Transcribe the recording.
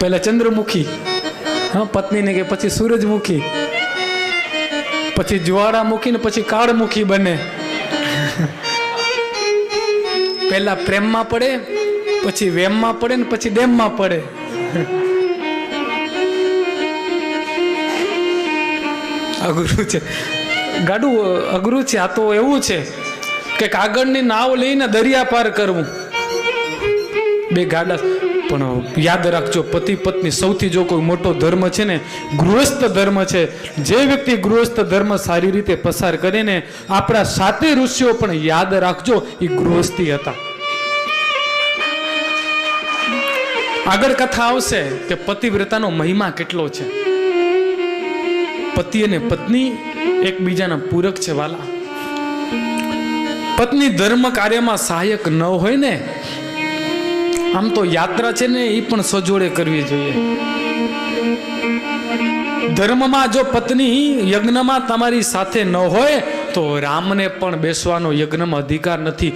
પહેલા ચંદ્રમુખી, હા, પત્નીને કે પછી સૂરજમુખી, પછી જ્વાળામુખી ને પછી કાળમુખી બને. પહેલા પ્રેમમાં પડે, પછી વેમમાં પડે ને પછી ડેમમાં પડે. અઘરું છે, ગાડું અઘરું છે. આ તો એવું છે કે કાગળની નાવ લઈને દરિયા પાર કરવું, બે ગાડા. પણ યાદ રાખજો, પતિ પત્ની સૌથી જો કોઈ મોટો ધર્મ છે ને, ગૃહસ્થ ધર્મ છે. જે વ્યક્તિ ગૃહસ્થ ધર્મ સારી રીતે પસાર કરે ને, આપણા 7 ઋષિઓ પણ યાદ રાખજો એ ગૃહસ્થી હતા. આગળ કથા આવશે કે પતિવ્રતાનો મહિમા કેટલો છે. પતિ અને પત્ની એકબીજાના પૂરક છે વાલા. પત્ની ધર્મ કાર્યમાં સહાયક ન હોય ને, આમ તો યાત્રા છે ને એ પણ સજોડે કરવી જોઈએ. ધર્મમાં જો પત્ની યજ્ઞમાં તમારી સાથે ન હોય તો રામને પણ બેસવાનો યજ્ઞમાં અધિકાર નથી.